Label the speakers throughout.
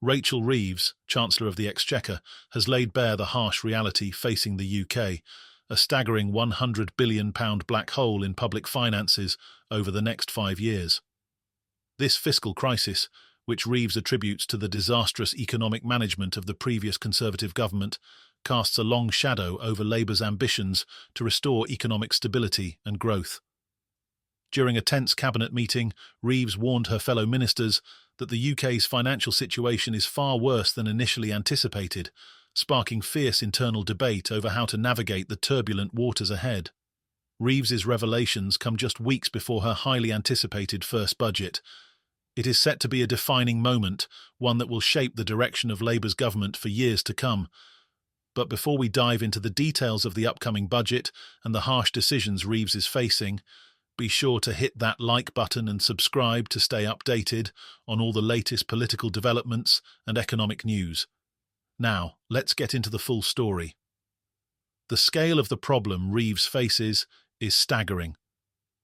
Speaker 1: Rachel Reeves, Chancellor of the Exchequer, has laid bare the harsh reality facing the UK, a staggering £100 billion black hole in public finances over the next 5 years. This fiscal crisis, which Reeves attributes to the disastrous economic management of the previous Conservative government, casts a long shadow over Labour's ambitions to restore economic stability and growth. During a tense cabinet meeting, Reeves warned her fellow ministers that the UK's financial situation is far worse than initially anticipated, sparking fierce internal debate over how to navigate the turbulent waters ahead. Reeves's revelations come just weeks before her highly anticipated first budget. It is set to be a defining moment, one that will shape the direction of Labour's government for years to come. But before we dive into the details of the upcoming budget and the harsh decisions Reeves is facing, be sure to hit that like button and subscribe to stay updated on all the latest political developments and economic news. Now, let's get into the full story. The scale of the problem Reeves faces is staggering.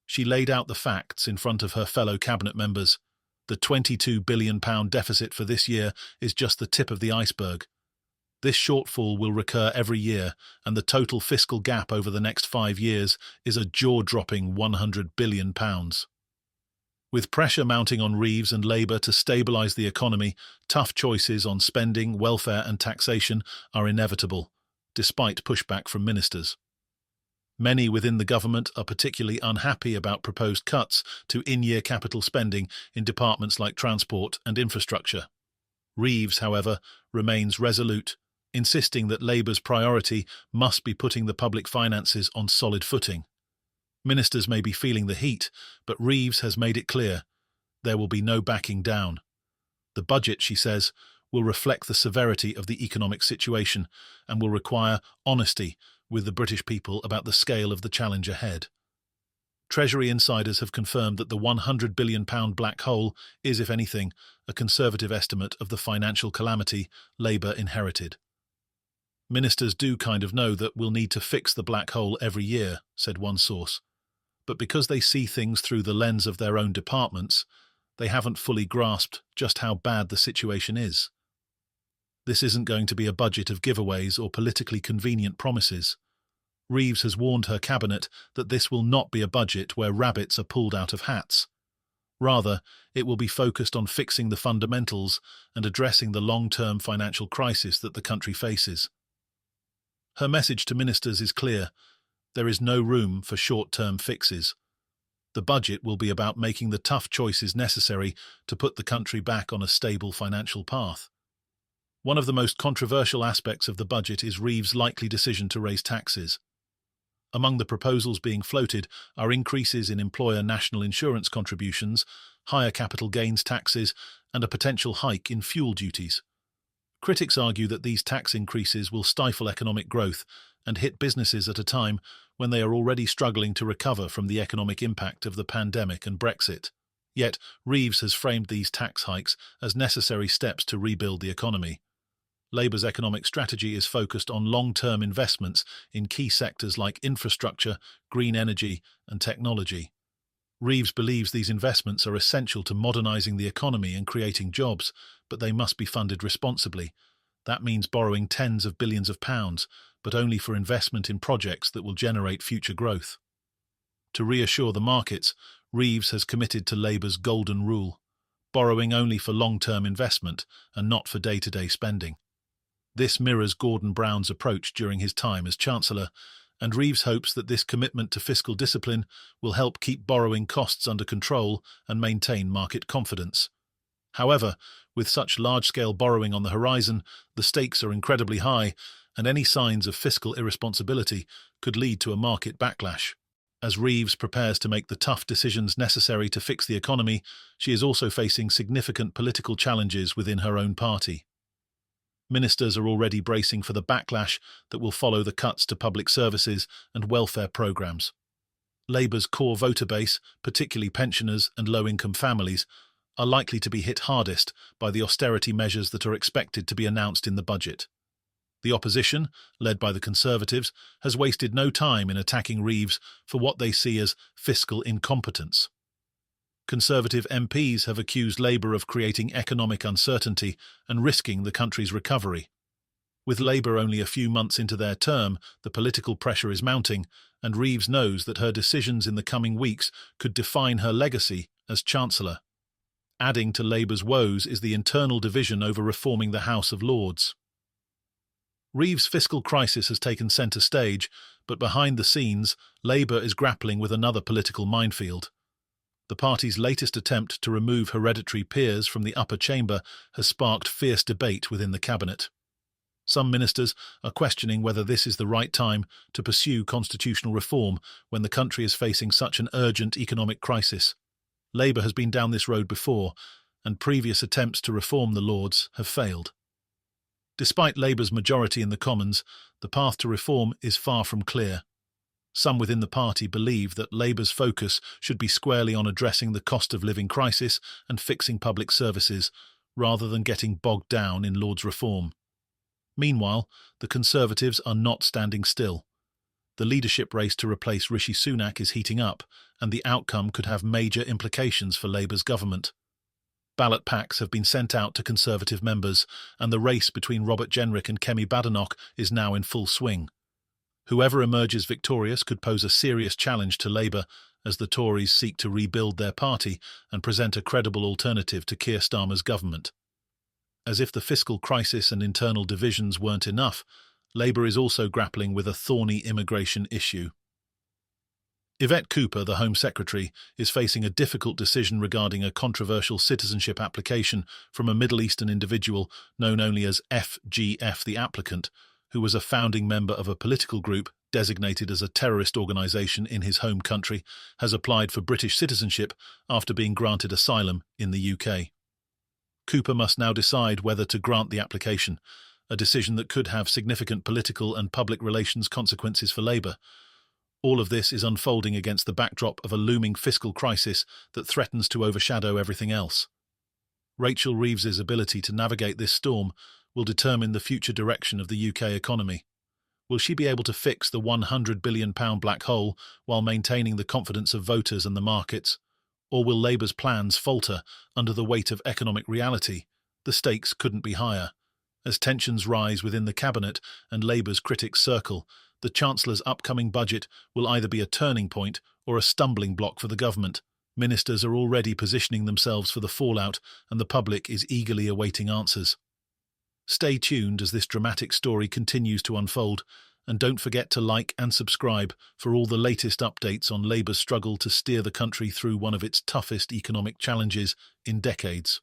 Speaker 1: She laid out the facts in front of her fellow cabinet members. The £22 billion deficit for this year is just the tip of the iceberg. This shortfall will recur every year, and the total fiscal gap over the next 5 years is a jaw-dropping £100 billion. With pressure mounting on Reeves and Labour to stabilise the economy, tough choices on spending, welfare and taxation are inevitable, despite pushback from ministers. Many within the government are particularly unhappy about proposed cuts to in-year capital spending in departments like transport and infrastructure. Reeves, however, remains resolute, insisting that Labour's priority must be putting the public finances on solid footing. Ministers may be feeling the heat, but Reeves has made it clear there will be no backing down. The budget, she says, will reflect the severity of the economic situation and will require honesty with the British people about the scale of the challenge ahead. Treasury insiders have confirmed that the £100 billion black hole is, if anything, a conservative estimate of the financial calamity Labour inherited. Ministers do kind of know that we'll need to fix the black hole every year, said one source. But because they see things through the lens of their own departments, they haven't fully grasped just how bad the situation is. This isn't going to be a budget of giveaways or politically convenient promises. Reeves has warned her cabinet that this will not be a budget where rabbits are pulled out of hats. Rather, it will be focused on fixing the fundamentals and addressing the long-term financial crisis that the country faces. Her message to ministers is clear. There is no room for short-term fixes. The budget will be about making the tough choices necessary to put the country back on a stable financial path. One of the most controversial aspects of the budget is Reeves' likely decision to raise taxes. Among the proposals being floated are increases in employer national insurance contributions, higher capital gains taxes, and a potential hike in fuel duties. Critics argue that these tax increases will stifle economic growth and hit businesses at a time when they are already struggling to recover from the economic impact of the pandemic and Brexit. Yet, Reeves has framed these tax hikes as necessary steps to rebuild the economy. Labour's economic strategy is focused on long-term investments in key sectors like infrastructure, green energy, and technology. Reeves believes these investments are essential to modernising the economy and creating jobs, but they must be funded responsibly. That means borrowing tens of billions of pounds, but only for investment in projects that will generate future growth. To reassure the markets, Reeves has committed to Labour's golden rule, borrowing only for long-term investment and not for day-to-day spending. This mirrors Gordon Brown's approach during his time as Chancellor, and Reeves hopes that this commitment to fiscal discipline will help keep borrowing costs under control and maintain market confidence. However, with such large-scale borrowing on the horizon, the stakes are incredibly high, and any signs of fiscal irresponsibility could lead to a market backlash. As Reeves prepares to make the tough decisions necessary to fix the economy, she is also facing significant political challenges within her own party. Ministers are already bracing for the backlash that will follow the cuts to public services and welfare programmes. Labour's core voter base, particularly pensioners and low-income families, are likely to be hit hardest by the austerity measures that are expected to be announced in the budget. The opposition, led by the Conservatives, has wasted no time in attacking Reeves for what they see as fiscal incompetence. Conservative MPs have accused Labour of creating economic uncertainty and risking the country's recovery. With Labour only a few months into their term, the political pressure is mounting, and Reeves knows that her decisions in the coming weeks could define her legacy as Chancellor. Adding to Labour's woes is the internal division over reforming the House of Lords. Reeves' fiscal crisis has taken centre stage, but behind the scenes, Labour is grappling with another political minefield. The party's latest attempt to remove hereditary peers from the upper chamber has sparked fierce debate within the cabinet. Some ministers are questioning whether this is the right time to pursue constitutional reform when the country is facing such an urgent economic crisis. Labour has been down this road before, and previous attempts to reform the Lords have failed. Despite Labour's majority in the Commons, the path to reform is far from clear. Some within the party believe that Labour's focus should be squarely on addressing the cost of living crisis and fixing public services, rather than getting bogged down in Lords reform. Meanwhile, the Conservatives are not standing still. The leadership race to replace Rishi Sunak is heating up, and the outcome could have major implications for Labour's government. Ballot packs have been sent out to Conservative members, and the race between Robert Jenrick and Kemi Badenoch is now in full swing. Whoever emerges victorious could pose a serious challenge to Labour as the Tories seek to rebuild their party and present a credible alternative to Keir Starmer's government. As if the fiscal crisis and internal divisions weren't enough, Labour is also grappling with a thorny immigration issue. Yvette Cooper, the Home Secretary, is facing a difficult decision regarding a controversial citizenship application from a Middle Eastern individual known only as FGF the applicant, who was a founding member of a political group designated as a terrorist organisation in his home country, has applied for British citizenship after being granted asylum in the UK. Cooper must now decide whether to grant the application, a decision that could have significant political and public relations consequences for Labour. All of this is unfolding against the backdrop of a looming fiscal crisis that threatens to overshadow everything else. Rachel Reeves's ability to navigate this storm will determine the future direction of the UK economy. Will she be able to fix the £100 billion black hole while maintaining the confidence of voters and the markets? Or will Labour's plans falter under the weight of economic reality? The stakes couldn't be higher. As tensions rise within the cabinet and Labour's critics circle, the Chancellor's upcoming budget will either be a turning point or a stumbling block for the government. Ministers are already positioning themselves for the fallout, and the public is eagerly awaiting answers. Stay tuned as this dramatic story continues to unfold, and don't forget to like and subscribe for all the latest updates on Labour's struggle to steer the country through one of its toughest economic challenges in decades.